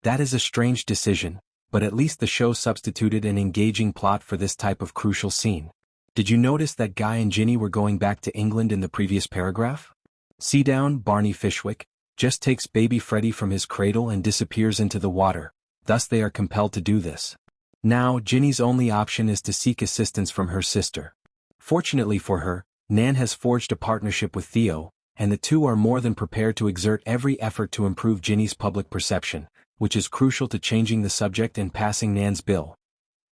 That is a strange decision, but at least the show substituted an engaging plot for this type of crucial scene. Did you notice that Guy and Jinny were going back to England in the previous paragraph? Seadown, Barney Fishwick, just takes baby Freddie from his cradle and disappears into the water, thus they are compelled to do this. Now, Jinny's only option is to seek assistance from her sister. Fortunately for her, Nan has forged a partnership with Theo, and the two are more than prepared to exert every effort to improve Jinny's public perception, which is crucial to changing the subject and passing Nan's bill.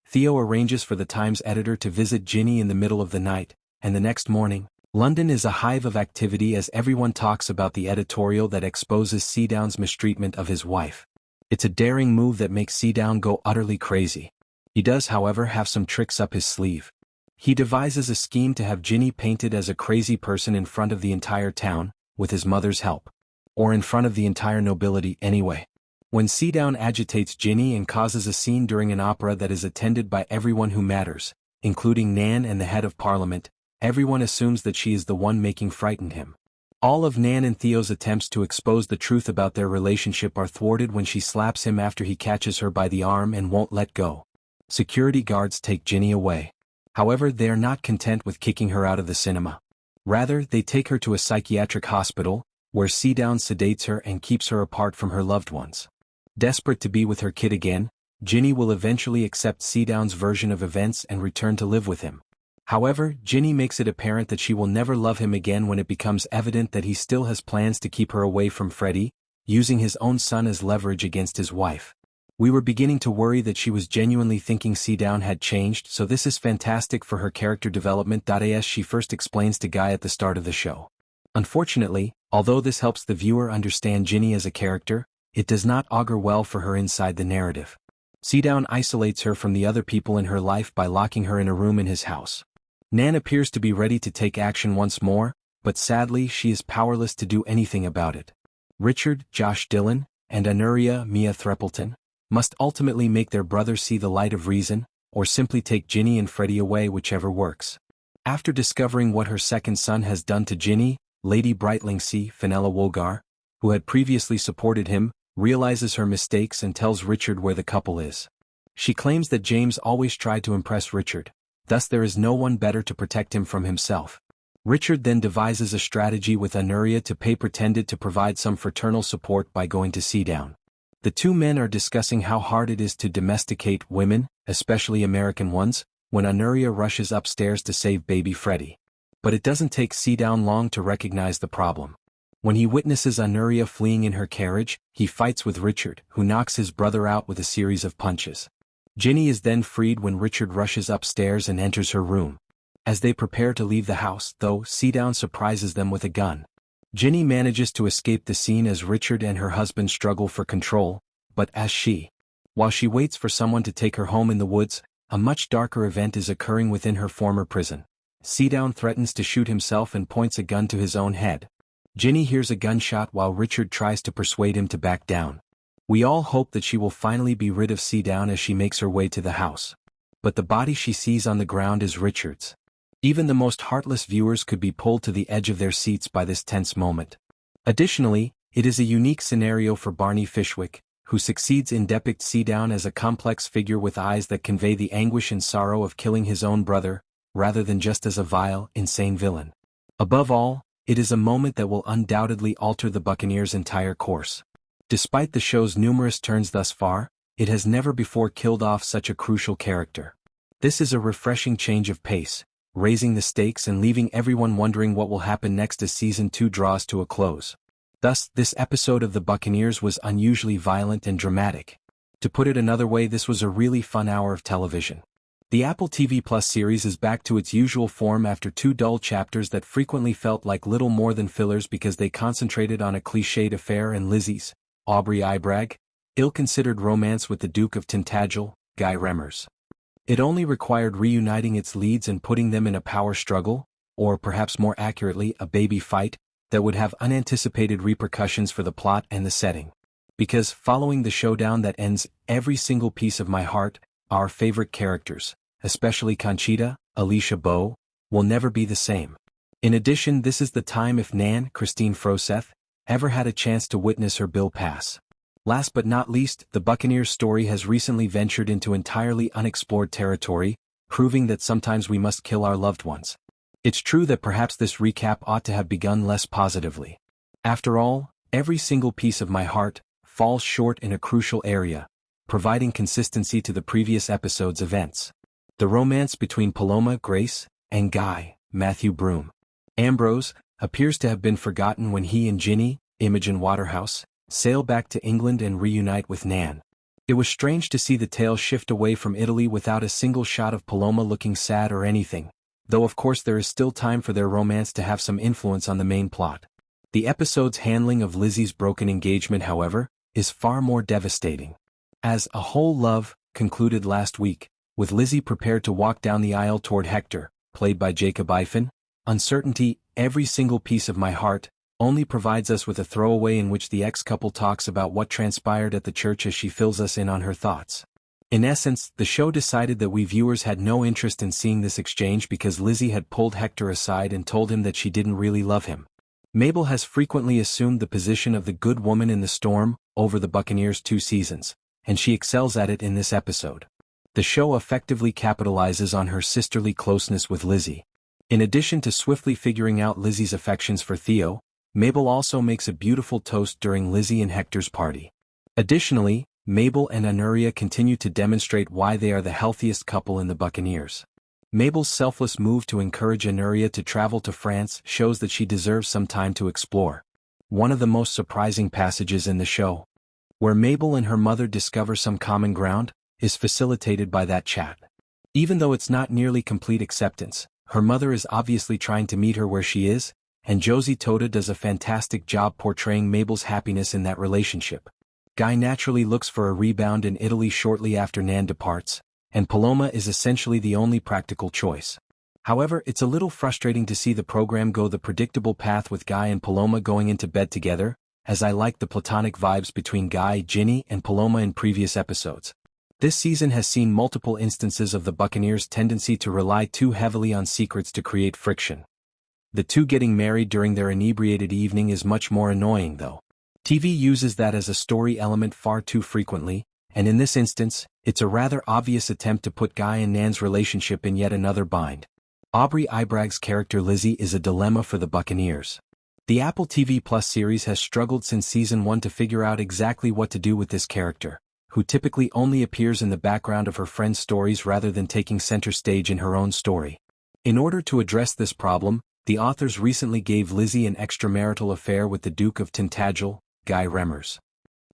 Theo arranges for the Times editor to visit Jinny in the middle of the night, and the next morning, London is a hive of activity as everyone talks about the editorial that exposes Seadown's mistreatment of his wife. It's a daring move that makes Seadown go utterly crazy. He does, however, have some tricks up his sleeve. He devises a scheme to have Jinny painted as a crazy person in front of the entire town, with his mother's help. Or in front of the entire nobility anyway. When Seadown agitates Jinny and causes a scene during an opera that is attended by everyone who matters, including Nan and the head of parliament, everyone assumes that she is the one making frightened him. All of Nan and Theo's attempts to expose the truth about their relationship are thwarted when she slaps him after he catches her by the arm and won't let go. Security guards take Jinny away. However, they are not content with kicking her out of the cinema. Rather, they take her to a psychiatric hospital, where Seadown sedates her and keeps her apart from her loved ones. Desperate to be with her kid again, Jinny will eventually accept Seadown's version of events and return to live with him. However, Jinny makes it apparent that she will never love him again when it becomes evident that he still has plans to keep her away from Freddie, using his own son as leverage against his wife. We were beginning to worry that she was genuinely thinking Seadown had changed, so this is fantastic for her character development. As she first explains to Guy at the start of the show. Unfortunately, although this helps the viewer understand Jinny as a character, it does not augur well for her inside the narrative. Seadown isolates her from the other people in her life by locking her in a room in his house. Nan appears to be ready to take action once more, but sadly she is powerless to do anything about it. Richard, Josh Dillon, and Anuria, Mia Threppleton, must ultimately make their brother see the light of reason, or simply take Jinny and Freddie away, whichever works. After discovering what her second son has done to Jinny, Lady Brightlingsea, Fenella Wogar, who had previously supported him, realizes her mistakes and tells Richard where the couple is. She claims that James always tried to impress Richard, thus there is no one better to protect him from himself. Richard then devises a strategy with Anuria to pay pretended to provide some fraternal support by going to Seadown. The two men are discussing how hard it is to domesticate women, especially American ones, when Anuria rushes upstairs to save baby Freddie. But it doesn't take Seadown long to recognize the problem. When he witnesses Anuria fleeing in her carriage, he fights with Richard, who knocks his brother out with a series of punches. Jinny is then freed when Richard rushes upstairs and enters her room. As they prepare to leave the house, though, Seadown surprises them with a gun. Jinny manages to escape the scene as Richard and her husband struggle for control, but while she waits for someone to take her home in the woods, a much darker event is occurring within her former prison. Seadown threatens to shoot himself and points a gun to his own head. Jinny hears a gunshot while Richard tries to persuade him to back down. We all hope that she will finally be rid of Seadown as she makes her way to the house. But the body she sees on the ground is Richard's. Even the most heartless viewers could be pulled to the edge of their seats by this tense moment. Additionally, it is a unique scenario for Barney Fishwick, who succeeds in depicting Seadown as a complex figure with eyes that convey the anguish and sorrow of killing his own brother, rather than just as a vile, insane villain. Above all, it is a moment that will undoubtedly alter the Buccaneers' entire course. Despite the show's numerous turns thus far, it has never before killed off such a crucial character. This is a refreshing change of pace, raising the stakes and leaving everyone wondering what will happen next as Season 2 draws to a close. Thus, this episode of The Buccaneers was unusually violent and dramatic. To put it another way, this was a really fun hour of television. The Apple TV Plus series is back to its usual form after 2 dull chapters that frequently felt like little more than fillers because they concentrated on a cliched affair and Lizzie's, Aubrey Ibrag, ill-considered romance with the Duke of Tintagel, Guy Remmers. It only required reuniting its leads and putting them in a power struggle, or perhaps more accurately a baby fight, that would have unanticipated repercussions for the plot and the setting. Because, following the showdown that ends every single piece of my heart, our favorite characters, especially Conchita, Alicia Bowe, will never be the same. In addition, this is the time if Nan, Christine Froseth, ever had a chance to witness her bill pass. Last but not least, the Buccaneers story has recently ventured into entirely unexplored territory, proving that sometimes we must kill our loved ones. It's true that perhaps this recap ought to have begun less positively. After all, every single piece of my heart falls short in a crucial area, providing consistency to the previous episode's events. The romance between Paloma, Grace, and Guy, Matthew Broom, Ambrose, appears to have been forgotten when he and Jinny, Imogen Waterhouse, sail back to England and reunite with Nan. It was strange to see the tale shift away from Italy without a single shot of Paloma looking sad or anything, though of course there is still time for their romance to have some influence on the main plot. The episode's handling of Lizzie's broken engagement, however, is far more devastating. As A Whole Love concluded last week, with Lizzie prepared to walk down the aisle toward Hector, played by Jacob Ifen, uncertainty, every single piece of my heart, only provides us with a throwaway in which the ex-couple talks about what transpired at the church as she fills us in on her thoughts. In essence, the show decided that we viewers had no interest in seeing this exchange because Lizzie had pulled Hector aside and told him that she didn't really love him. Mabel has frequently assumed the position of the good woman in the storm over the Buccaneers' 2 seasons, and she excels at it in this episode. The show effectively capitalizes on her sisterly closeness with Lizzie. In addition to swiftly figuring out Lizzie's affections for Theo, Mabel also makes a beautiful toast during Lizzie and Hector's party. Additionally, Mabel and Honoria continue to demonstrate why they are the healthiest couple in the Buccaneers. Mabel's selfless move to encourage Honoria to travel to France shows that she deserves some time to explore. One of the most surprising passages in the show, where Mabel and her mother discover some common ground, is facilitated by that chat. Even though it's not nearly complete acceptance, her mother is obviously trying to meet her where she is, and Josie Tota does a fantastic job portraying Mabel's happiness in that relationship. Guy naturally looks for a rebound in Italy shortly after Nan departs, and Paloma is essentially the only practical choice. However, it's a little frustrating to see the program go the predictable path with Guy and Paloma going into bed together, as I like the platonic vibes between Guy, Jinny, and Paloma in previous episodes. This season has seen multiple instances of the Buccaneers' tendency to rely too heavily on secrets to create friction. The two getting married during their inebriated evening is much more annoying though. TV uses that as a story element far too frequently, and in this instance, it's a rather obvious attempt to put Guy and Nan's relationship in yet another bind. Aubrey Ibrag's character Lizzie is a dilemma for the Buccaneers. The Apple TV Plus series has struggled since season 1 to figure out exactly what to do with this character, who typically only appears in the background of her friends' stories rather than taking center stage in her own story. In order to address this problem, the authors recently gave Lizzie an extramarital affair with the Duke of Tintagel, Guy Remmers.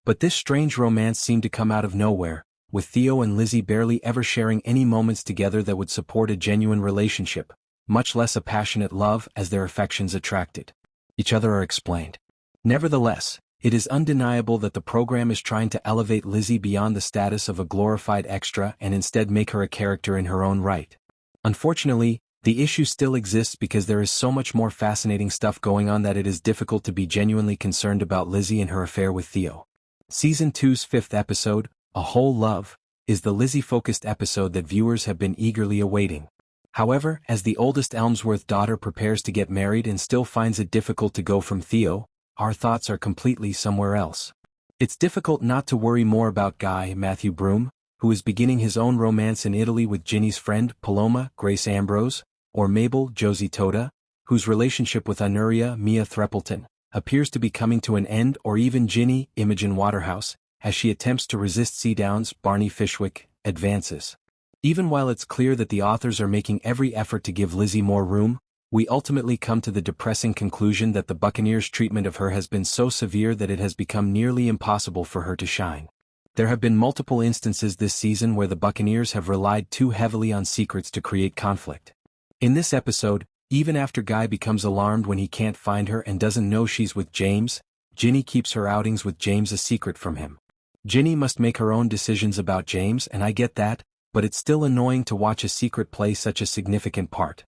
But this strange romance seemed to come out of nowhere, with Theo and Lizzie barely ever sharing any moments together that would support a genuine relationship, much less a passionate love as their affections attracted each other are explained. Nevertheless, it is undeniable that the program is trying to elevate Lizzie beyond the status of a glorified extra and instead make her a character in her own right. Unfortunately, the issue still exists because there is so much more fascinating stuff going on that it is difficult to be genuinely concerned about Lizzie and her affair with Theo. Season 2's 5th episode, A Whole Love, is the Lizzie-focused episode that viewers have been eagerly awaiting. However, as the oldest Elmsworth daughter prepares to get married and still finds it difficult to go from Theo, our thoughts are completely somewhere else. It's difficult not to worry more about Guy, Matthew Broom, who is beginning his own romance in Italy with Jinny's friend, Paloma, Grace Ambrose, or Mabel, Josie Tota, whose relationship with Honoria, Mia Threppleton, appears to be coming to an end, or even Jinny, Imogen Waterhouse, as she attempts to resist Seadown's, Barney Fishwick, advances. Even while it's clear that the authors are making every effort to give Lizzie more room, we ultimately come to the depressing conclusion that the Buccaneers' treatment of her has been so severe that it has become nearly impossible for her to shine. There have been multiple instances this season where the Buccaneers have relied too heavily on secrets to create conflict. In this episode, even after Guy becomes alarmed when he can't find her and doesn't know she's with James, Jinny keeps her outings with James a secret from him. Jinny must make her own decisions about James, and I get that, but it's still annoying to watch a secret play such a significant part.